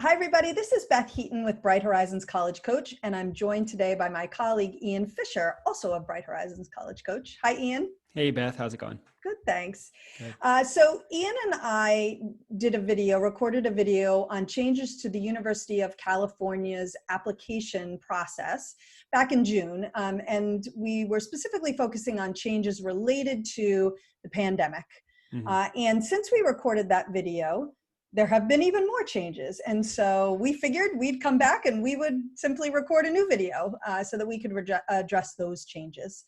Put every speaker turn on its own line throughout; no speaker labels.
Hi, everybody. This is Beth Heaton with Bright Horizons College Coach, and I'm joined today by my colleague, Ian Fisher, also a Bright Horizons College Coach. Hi, Ian.
Hey, Beth. How's it going?
Good, thanks.
Good.
So Ian and I recorded a video on changes to the University of California's application process back in June. And we were specifically focusing on changes related to the pandemic. And since we recorded that video, there have been even more changes. And so we figured we'd come back and we would simply record a new video so that we could address those changes.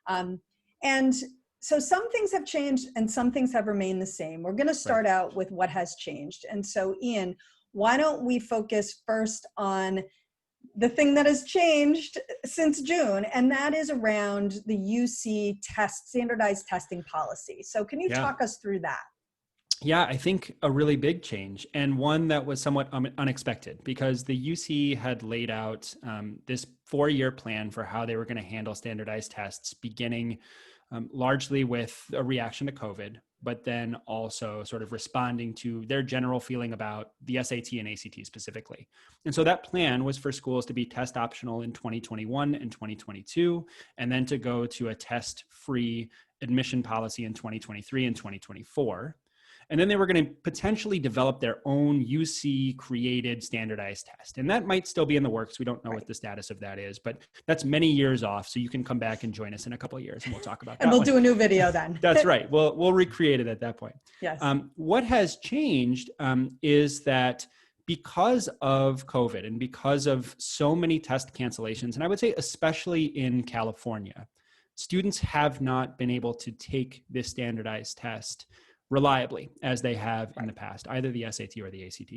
So some things have changed and some things have remained the same. We're going to start out with what has changed. And so, Ian, why don't we focus first on the thing that has changed since June, and that is around the UC standardized testing policy. So can you talk us through that?
Yeah, I think a really big change, and one that was somewhat unexpected, because the UC had laid out this 4-year plan for how they were going to handle standardized tests, beginning largely with a reaction to COVID, but then also sort of responding to their general feeling about the SAT and ACT specifically. And so that plan was for schools to be test optional in 2021 and 2022, and then to go to a test-free admission policy in 2023 and 2024. And then they were going to potentially develop their own UC-created standardized test. And that might still be in the works. We don't know what the status of that is, but that's many years off. So you can come back and join us in a couple of years and we'll talk about that.
And we'll do a new video then.
That's right. We'll recreate it at that point.
Yes.
What has changed is that because of COVID and because of so many test cancellations, and I would say especially in California, students have not been able to take this standardized test reliably as they have in the past, either the SAT or the ACT.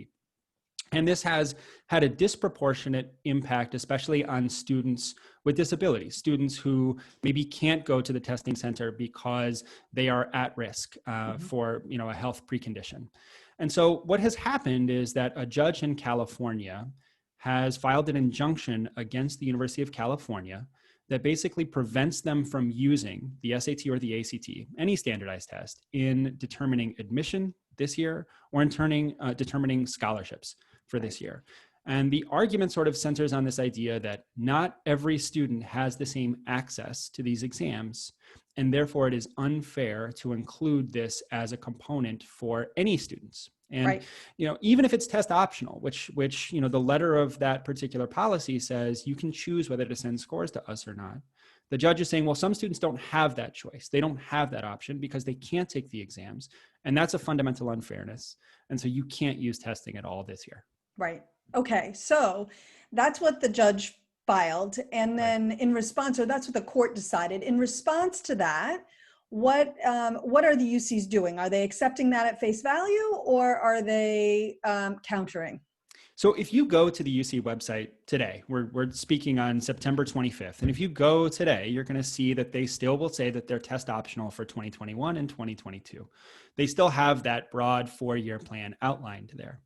And this has had a disproportionate impact, especially on students with disabilities, students who maybe can't go to the testing center because they are at risk for a health precondition. And so what has happened is that a judge in California has filed an injunction against the University of California that basically prevents them from using the SAT or the ACT, any standardized test, in determining admission this year or in determining scholarships for this year. And the argument sort of centers on this idea that not every student has the same access to these exams, and therefore it is unfair to include this as a component for any students. And even if it's test optional, which the letter of that particular policy says you can choose whether to send scores to us or not, the judge is saying, well, some students don't have that choice. They don't have that option because they can't take the exams, and that's a fundamental unfairness. And so you can't use testing at all this year. Right.
Okay. So that's what the judge filed, and then in response, or that's what the court decided. In response to that, what are the UCs doing? Are they accepting that at face value, or are they countering?
So if you go to the UC website today, we're speaking on September 25th, and if you go today, you're going to see that they still will say that they're test optional for 2021 and 2022. They still have that broad 4-year plan outlined there.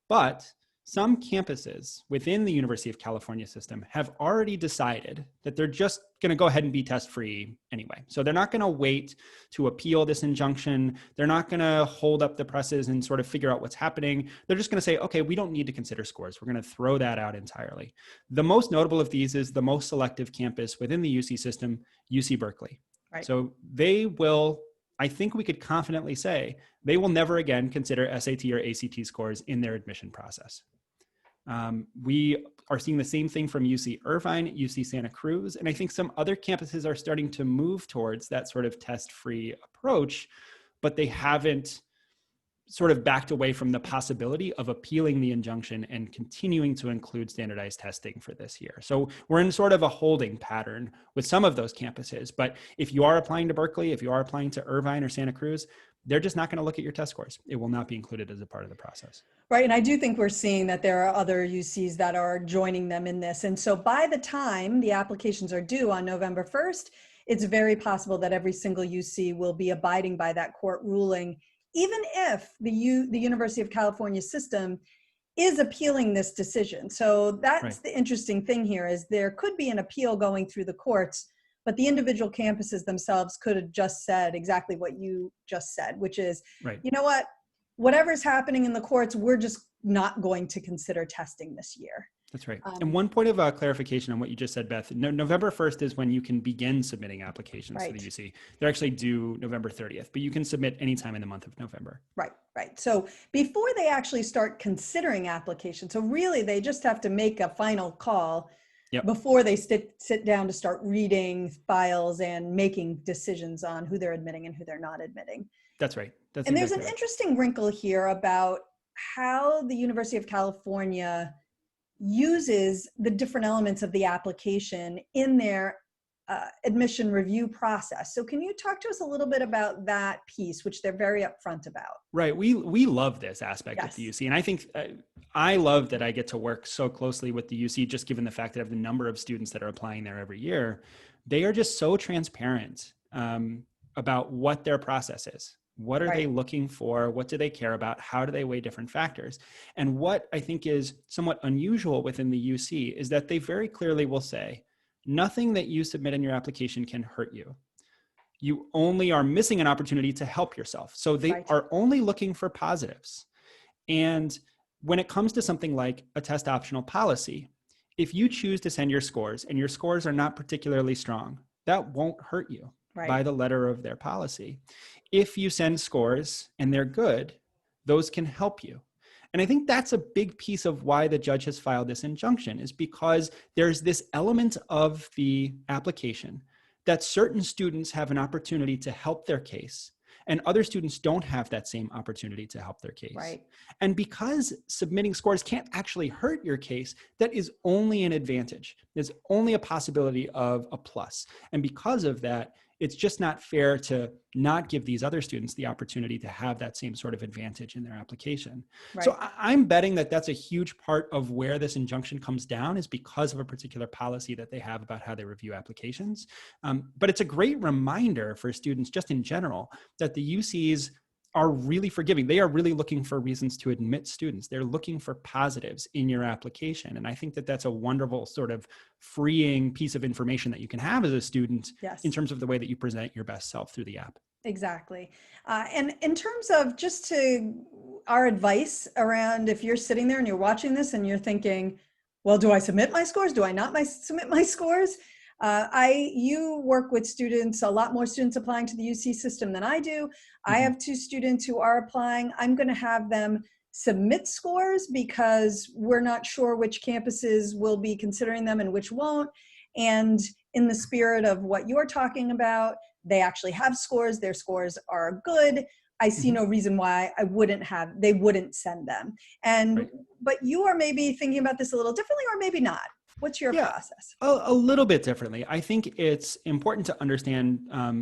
But some campuses within the University of California system have already decided that they're just going to go ahead and be test-free anyway. So they're not going to wait to appeal this injunction. They're not going to hold up the presses and sort of figure out what's happening. They're just going to say, okay, we don't need to consider scores. We're going to throw that out entirely. The most notable of these is the most selective campus within the UC system, UC Berkeley. Right. So they will, I think we could confidently say, they will never again consider SAT or ACT scores in their admission process. We are seeing the same thing from UC Irvine, UC Santa Cruz, and I think some other campuses are starting to move towards that sort of test-free approach, but they haven't sort of backed away from the possibility of appealing the injunction and continuing to include standardized testing for this year. So we're in sort of a holding pattern with some of those campuses, but if you are applying to Berkeley, if you are applying to Irvine or Santa Cruz, they're just not going to look at your test scores. It will not be included as a part of the process.
Right. And I do think we're seeing that there are other UCs that are joining them in this. And so by the time the applications are due on November 1st, it's very possible that every single UC will be abiding by that court ruling, even if the University of California system is appealing this decision. So that's the interesting thing here, is there could be an appeal going through the courts, but the individual campuses themselves could have just said exactly what you just said, which is, you know what, whatever's happening in the courts, we're just not going to consider testing this year.
That's right. And one point of clarification on what you just said, Beth, November 1st is when you can begin submitting applications to the UC. They're actually due November 30th, but you can submit anytime in the month of November.
Right. So before they actually start considering applications, so really they just have to make a final call before they sit down to start reading files and making decisions on who they're admitting and who they're not admitting.
That's right.
And there's an interesting wrinkle here about how the University of California uses the different elements of the application in their admission review process. So can you talk to us a little bit about that piece, which they're very upfront about?
Right. We love this aspect of the UC. And I think I love that I get to work so closely with the UC, just given the fact that I have the number of students that are applying there every year. They are just so transparent about what their process is. What are they looking for? What do they care about? How do they weigh different factors? And what I think is somewhat unusual within the UC is that they very clearly will say, nothing that you submit in your application can hurt you. You only are missing an opportunity to help yourself. So they are only looking for positives. And when it comes to something like a test optional policy, if you choose to send your scores and your scores are not particularly strong, that won't hurt you. By the letter of their policy. If you send scores and they're good, those can help you. And I think that's a big piece of why the judge has filed this injunction, is because there's this element of the application that certain students have an opportunity to help their case, and other students don't have that same opportunity to help their case. And because submitting scores can't actually hurt your case, that is only an advantage. There's only a possibility of a plus. And because of that, it's just not fair to not give these other students the opportunity to have that same sort of advantage in their application. So I'm betting that that's a huge part of where this injunction comes down, is because of a particular policy that they have about how they review applications. But it's a great reminder for students just in general that the UCs are really forgiving. They are really looking for reasons to admit students. They're looking for positives in your application. And I think that that's a wonderful sort of freeing piece of information that you can have as a student in terms of the way that you present your best self through the app.
Exactly. And in terms of just our advice around, if you're sitting there and you're watching this and you're thinking, well, do I submit my scores? Do I not submit my scores? You work with students, a lot more students applying to the UC system than I do. I have 2 students who are applying. I'm going to have them submit scores because we're not sure which campuses will be considering them and which won't. And in the spirit of what you're talking about, they actually have scores. Their scores are good. I see no reason why they wouldn't send them. And, but you are maybe thinking about this a little differently, or maybe not. What's your process?
A little bit differently. I think it's important to understand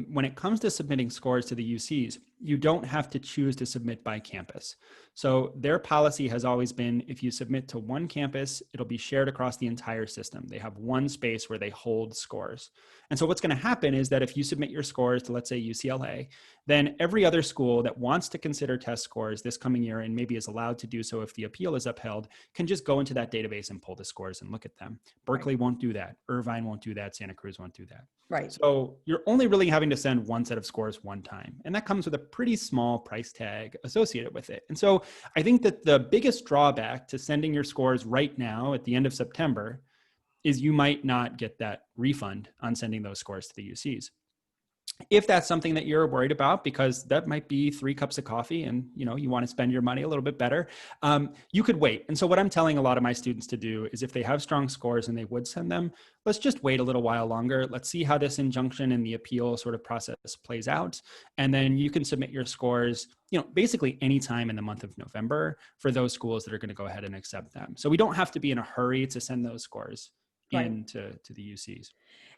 when it comes to submitting scores to the UCs, you don't have to choose to submit by campus. So their policy has always been, if you submit to one campus, it'll be shared across the entire system. They have one space where they hold scores. And so what's going to happen is that if you submit your scores to, let's say, UCLA, then every other school that wants to consider test scores this coming year, and maybe is allowed to do so if the appeal is upheld, can just go into that database and pull the scores and look at them. Berkeley won't do that. Irvine won't do that. Santa Cruz won't do that. So you're only really having to send one set of scores one time. And that comes with a pretty small price tag associated with it. And so I think that the biggest drawback to sending your scores right now at the end of September is you might not get that refund on sending those scores to the UCs. If that's something that you're worried about, because that might be 3 cups of coffee and you want to spend your money a little bit better, you could wait. And so what I'm telling a lot of my students to do is, if they have strong scores and they would send them, let's just wait a little while longer. Let's see how this injunction and the appeal sort of process plays out. And then you can submit your scores, basically anytime in the month of November for those schools that are going to go ahead and accept them. So we don't have to be in a hurry to send those scores into the UCs.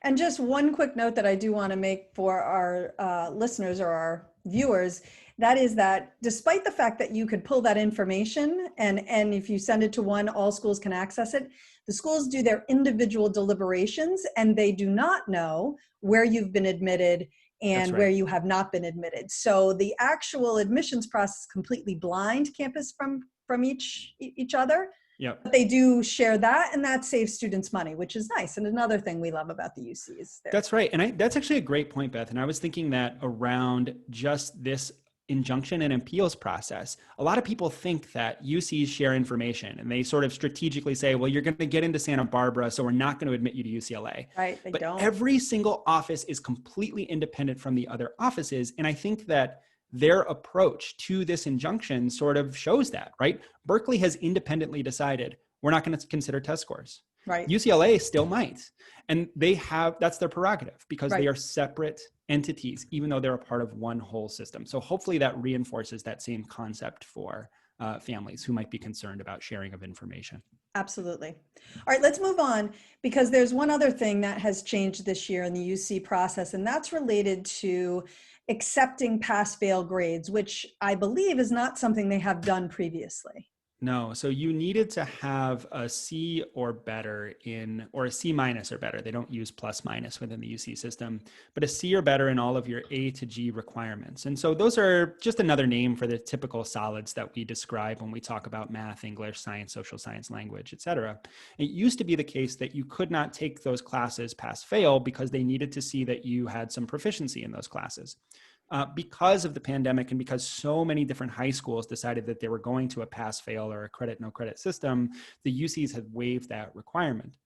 And just one quick note that I do want to make for our listeners or our viewers, that is that despite the fact that you could pull that information and if you send it to one, all schools can access it, the schools do their individual deliberations and they do not know where you've been admitted and where you have not been admitted. So the actual admissions process is completely blind campus from each other. But they do share that, and that saves students money, which is nice. And another thing we love about the UC is there.
That's right. And that's actually a great point, Beth. And I was thinking that around just this injunction and appeals process, a lot of people think that UCs share information and they sort of strategically say, well, you're going to get into Santa Barbara, so we're not going to admit you to UCLA.
Right, they
But
don't.
every single office is completely independent from the other offices. And I think that their approach to this injunction sort of shows that, right? Berkeley has independently decided we're not going to consider test scores.
Right.
UCLA still might. And that's their prerogative because
Right.
they are separate entities, even though they're a part of one whole system. So hopefully that reinforces that same concept for families who might be concerned about sharing of information.
Absolutely. All right, let's move on because there's one other thing that has changed this year in the UC process, and that's related to accepting pass-fail grades, which I believe is not something they have done previously.
No, so you needed to have a C or better or a C minus or better. They don't use plus minus within the UC system, but a C or better in all of your A to G requirements. And so those are just another name for the typical solids that we describe when we talk about math, English, science, social science, language, et cetera. It used to be the case that you could not take those classes pass fail because they needed to see that you had some proficiency in those classes. Because of the pandemic and because so many different high schools decided that they were going to a pass-fail or a credit, no credit system, the UCs had waived that requirement.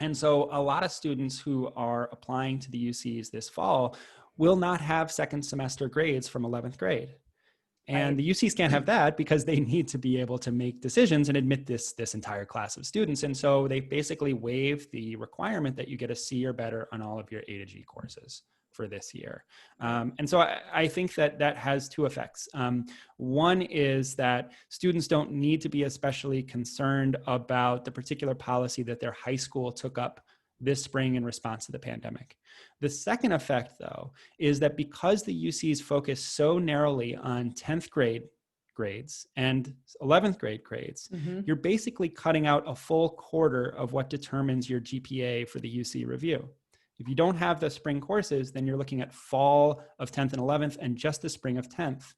And so a lot of students who are applying to the UCs this fall will not have second semester grades from 11th grade. And the UCs can't have that because they need to be able to make decisions and admit this entire class of students. And so they basically waive the requirement that you get a C or better on all of your A to G courses for this year. And so I think that has two effects. One is that students don't need to be especially concerned about the particular policy that their high school took up this spring in response to the pandemic. The second effect, though, is that because the UCs focus so narrowly on 10th grade grades and 11th grade grades, you're basically cutting out a full quarter of what determines your GPA for the UC review. If you don't have the spring courses, then you're looking at fall of 10th and 11th and just the spring of 10th.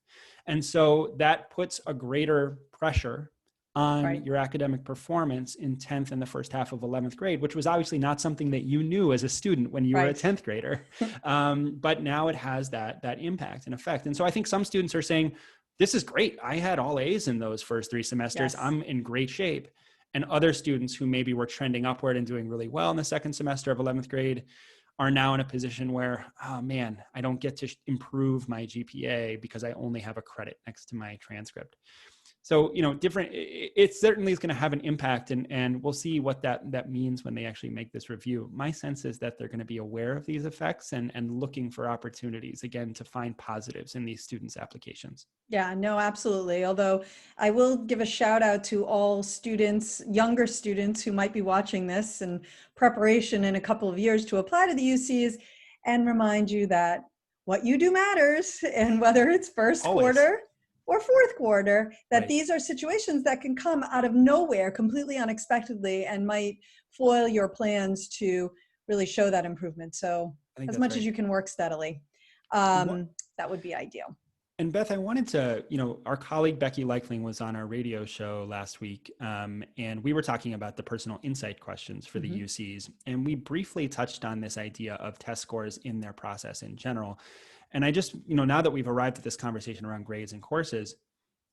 And so that puts a greater pressure on your academic performance in 10th and the first half of 11th grade, which was obviously not something that you knew as a student when you were a 10th grader. But now it has that impact and effect. And so I think some students are saying, this is great. I had all A's in those first 3 semesters. I'm in great shape. And other students who maybe were trending upward and doing really well in the second semester of 11th grade are now in a position where, oh man, I don't get to improve my GPA because I only have a credit next to my transcript. So, it certainly is going to have an impact, and we'll see what that means when they actually make this review. My sense is that they're going to be aware of these effects and looking for opportunities, again, to find positives in these students' applications.
Yeah, no, absolutely. Although I will give a shout out to all students, younger students who might be watching this in preparation in a couple of years to apply to the UCs, and remind you that what you do matters, and whether it's first quarter or fourth quarter, that these are situations that can come out of nowhere completely unexpectedly and might foil your plans to really show that improvement. So as much as you can work steadily, that would be ideal.
And Beth, I wanted to, our colleague Becky Leichling was on our radio show last week, and we were talking about the personal insight questions for the UCs. And we briefly touched on this idea of test scores in their process in general. And I just, now that we've arrived at this conversation around grades and courses,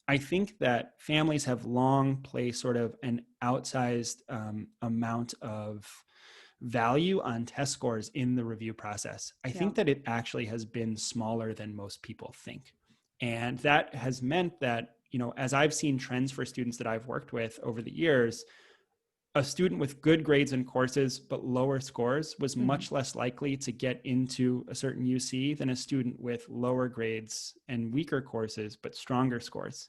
I think that families have long placed sort of an outsized amount of value on test scores in the review process. I think that it actually has been smaller than most people think. And that has meant that, as I've seen trends for students that I've worked with over the years, a student with good grades in courses but lower scores was much less likely to get into a certain UC than a student with lower grades and weaker courses but stronger scores.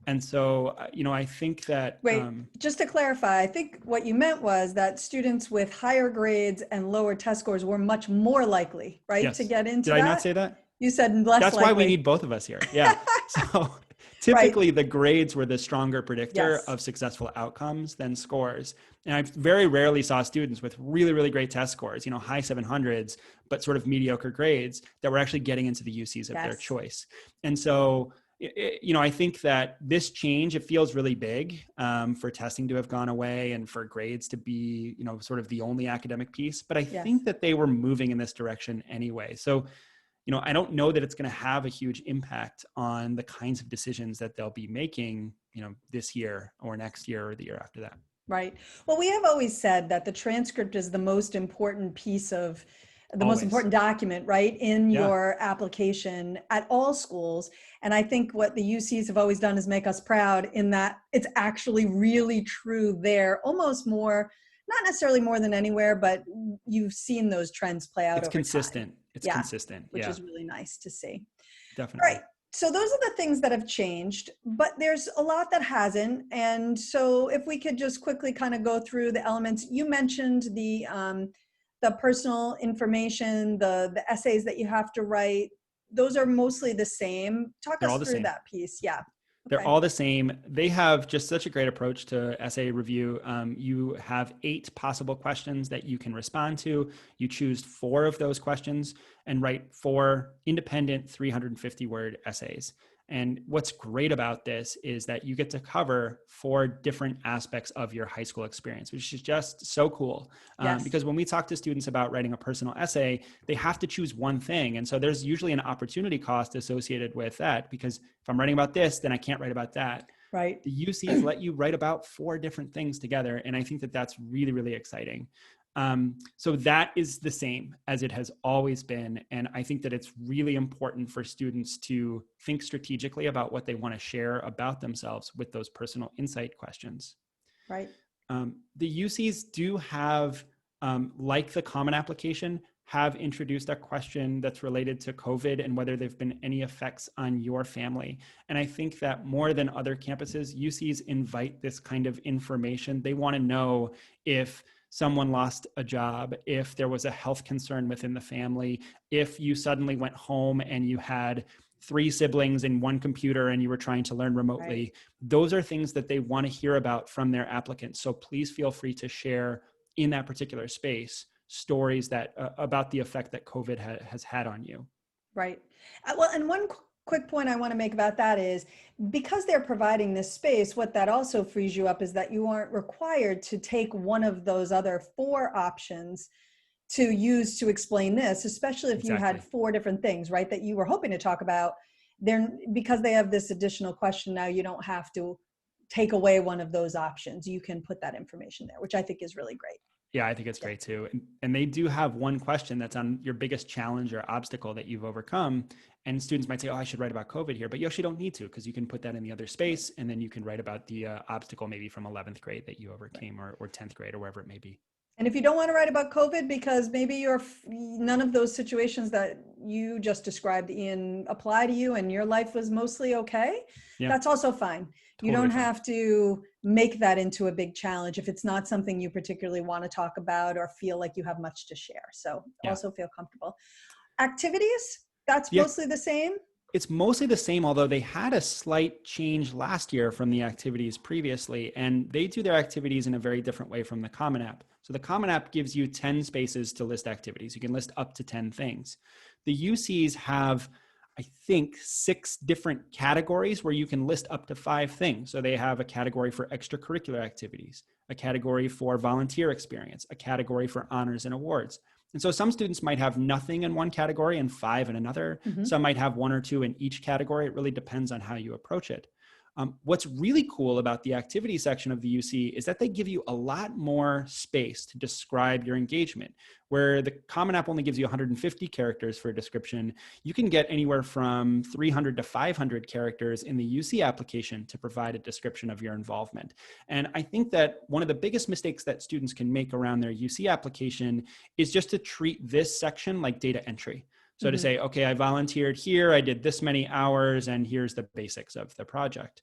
And so, I think that...
Wait, just to clarify, I think what you meant was that students with higher grades and lower test scores were much more likely, right, to get into that?
Did I not say that?
You said less likely.
That's why we need both of us here. Yeah. So typically the grades were the stronger predictor of successful outcomes than scores. And I very rarely saw students with really, really great test scores, high 700s, but sort of mediocre grades that were actually getting into the UCs of their choice. And so, I think that this change, it feels really big for testing to have gone away and for grades to be, sort of the only academic piece. But I think that they were moving in this direction anyway. So, I don't know that it's going to have a huge impact on the kinds of decisions that they'll be making, this year or next year or the year after that.
Right. Well, we have always said that the transcript is the most important most
Always.
important document, right, in
Yeah.
your application at all schools. And I think what the UCs have always done is make us proud in that it's actually really true there, almost more, not necessarily more than anywhere, but you've seen those trends play out
It's
over time.
consistent. It's
Yeah,
consistent.
which
Yeah,
is really nice to see. All right.
definitely.
So those are the things that have changed, but there's a lot that hasn't. And so if we could just quickly kind of go through the elements, you mentioned the personal information, the essays that you have to write. Those are mostly the same. Talk
They're all
us
the
through
same.
that piece. Yeah.
They're
Okay.
all the same. They have just such a great approach to essay review. You have 8 possible questions that you can respond to. You choose 4 of those questions and write 4 independent 350-word essays. And what's great about this is that you get to cover 4 different aspects of your high school experience, which is just so cool.
Yes.
Because when we talk to students about writing a personal essay, they have to choose one thing. And so there's usually an opportunity cost associated with that, because if I'm writing about this, then I can't write about that.
Right.
The UCs let you write about 4 different things together. And I think that that's really, really exciting. So that is the same as it has always been. And I think that it's really important for students to think strategically about what they want to share about themselves with those personal insight questions.
Right.
The UCs do have, like the Common Application, have introduced a question that's related to COVID and whether there've been any effects on your family. And I think that more than other campuses, UCs invite this kind of information. They want to know if someone lost a job, if there was a health concern within the family, if you suddenly went home and you had 3 siblings and 1 computer and you were trying to learn remotely.
Right.
Those are things that they want to hear about from their applicants. So please feel free to share in that particular space stories that about the effect that COVID has had on you.
Right. Well, and one quick point I want to make about that is because they're providing this space, what that also frees you up is that you aren't required to take one of those other 4 options to use to explain this, especially if you had
Exactly.
4 different things, right, that you were hoping to talk about. Then because they have this additional question now, you don't have to take away one of those options. You can put that information there, which I think is really great.
Yeah, I think it's
Yeah.
great too. And they do have one question that's on your biggest challenge or obstacle that you've overcome. And students might say, oh, I should write about COVID here, but you actually don't need to, because you can put that in the other space. And then you can write about the obstacle maybe from 11th grade that you overcame, or 10th grade or wherever it may be.
And if you don't want to write about COVID because maybe none of those situations that you just described, Ian, apply to you and your life was mostly okay,
Yeah,
that's also fine. You
totally
don't
fine.
have to make that into a big challenge if it's not something you particularly want to talk about or feel like you have much to share. So
Yeah.
also feel comfortable. Activities, that's
The
mostly the same.
It's mostly the same, although they had a slight change last year from the activities previously, and they do their activities in a very different way from the Common App. So the Common App gives you 10 spaces to list activities. You can list up to 10 things. The UCs have, I think, 6 different categories where you can list up to 5 things. So they have a category for extracurricular activities, a category for volunteer experience, a category for honors and awards. And so some students might have nothing in one category and 5 in another.
Mm-hmm.
Some might have 1 or 2 in each category. It really depends on how you approach it. What's really cool about the activity section of the UC is that they give you a lot more space to describe your engagement. Where the Common App only gives you 150 characters for a description, you can get anywhere from 300 to 500 characters in the UC application to provide a description of your involvement. And I think that one of the biggest mistakes that students can make around their UC application is just to treat this section like data entry. So to say, okay, I volunteered here, I did this many hours, and here's the basics of the project.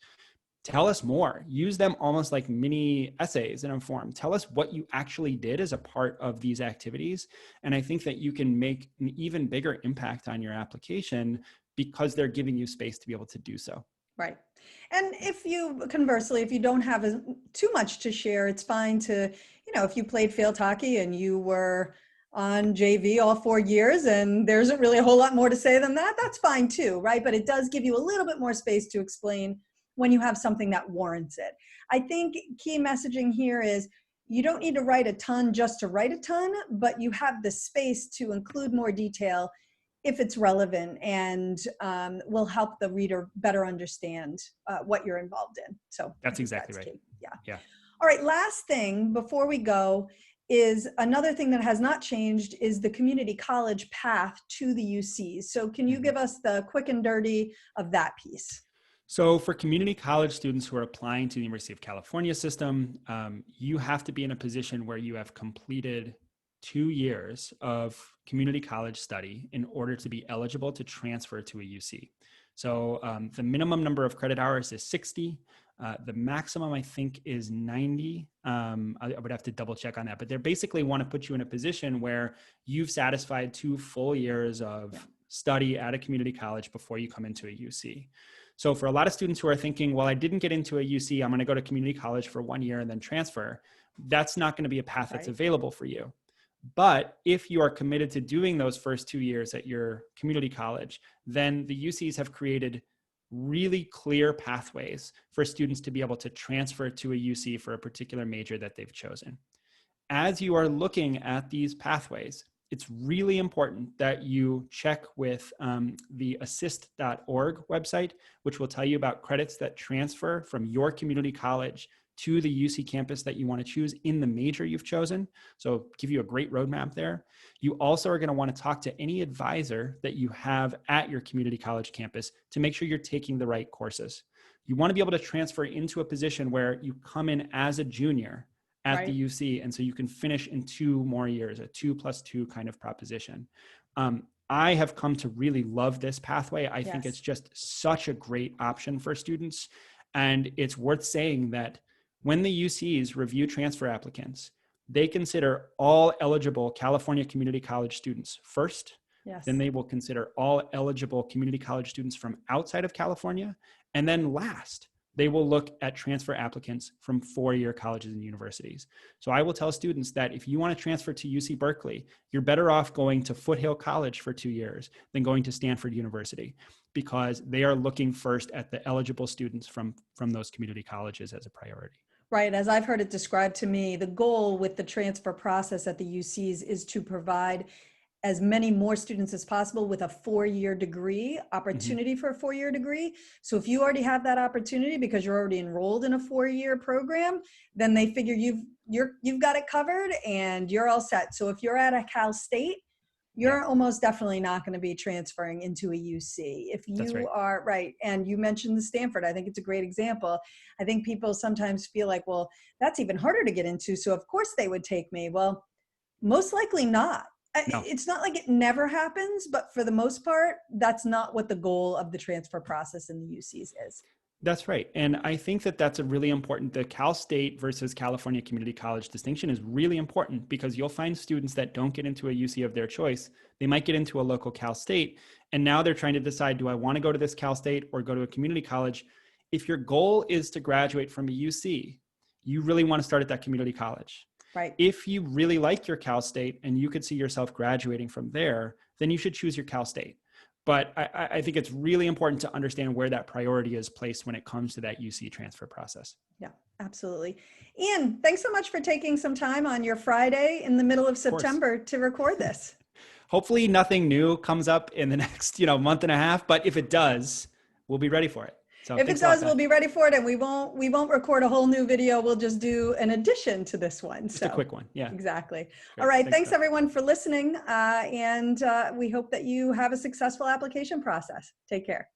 Tell us more. Use them almost like mini essays in a form. Tell us what you actually did as a part of these activities. And I think that you can make an even bigger impact on your application because they're giving you space to be able to do so.
Right. And conversely, if you don't have too much to share, it's fine to, if you played field hockey and you were on JV all 4 years and there isn't really a whole lot more to say than that, that's fine too, right? But it does give you a little bit more space to explain when you have something that warrants it. I think key messaging here is you don't need to write a ton just to write a ton, but you have the space to include more detail if it's relevant and will help the reader better understand what you're involved in. So
that's exactly right.
Key. Yeah.
Yeah.
All right, last thing before we go is another thing that has not changed is the community college path to the UCs. So can you give us the quick and dirty of that piece?
So for community college students who are applying to the University of California system, you have to be in a position where you have completed 2 years of community college study in order to be eligible to transfer to a UC. So the minimum number of credit hours is 60. The maximum, I think, is 90. I would have to double check on that, but they basically want to put you in a position where you've satisfied 2 full years of study at a community college before you come into a UC. So for a lot of students who are thinking, well, I didn't get into a UC, I'm going to go to community college for 1 year and then transfer. That's not going to be a path that's available for you. But if you are committed to doing those first 2 years at your community college, then the UCs have created really clear pathways for students to be able to transfer to a UC for a particular major that they've chosen. As you are looking at these pathways, it's really important that you check with the assist.org website, which will tell you about credits that transfer from your community college to the UC campus that you want to choose in the major you've chosen. So give you a great roadmap there. You also are going to want to talk to any advisor that you have at your community college campus to make sure you're taking the right courses. You want to be able to transfer into a position where you come in as a junior at the UC, and so you can finish in 2 more years, a 2+2 kind of proposition. I have come to really love this pathway. I think it's just such a great option for students. And it's worth saying that when the UCs review transfer applicants, they consider all eligible California community college students first. Then they will consider all eligible community college students from outside of California. And then last, they will look at transfer applicants from 4-year colleges and universities. So I will tell students that if you want to transfer to UC Berkeley, you're better off going to Foothill College for 2 years than going to Stanford University, because they are looking first at the eligible students from those community colleges as a priority.
Right. As I've heard it described to me, the goal with the transfer process at the UCs is to provide as many more students as possible with a 4-year degree, opportunity for a 4-year degree. So if you already have that opportunity because you're already enrolled in a 4-year program, then they figure you've got it covered and you're all set. So if you're at a Cal State, you're almost definitely not going to be transferring into a UC. If you are and you mentioned the Stanford, I think it's a great example. I think people sometimes feel like, well, that's even harder to get into, so of course they would take me. Well, most likely not. No. It's not like it never happens, but for the most part, that's not what the goal of the transfer process in the UCs is.
That's right. And I think that that's a really important, the Cal State versus California Community College distinction is really important, because you'll find students that don't get into a UC of their choice. They might get into a local Cal State, and now they're trying to decide, do I want to go to this Cal State or go to a community college? If your goal is to graduate from a UC, you really want to start at that community college.
Right.
If you really like your Cal State and you could see yourself graduating from there, then you should choose your Cal State. But I think it's really important to understand where that priority is placed when it comes to that UC transfer process.
Yeah, absolutely. Ian, thanks so much for taking some time on your Friday in the middle of September to record this.
Hopefully nothing new comes up in the next month and a half, but if it does, we'll be ready for it. So
if it does, we'll be ready for it, and we won't record a whole new video. We'll just do an addition to this one.
Just a quick one. Yeah.
Exactly.
Great.
All right. Thanks everyone for listening. And we hope that you have a successful application process. Take care.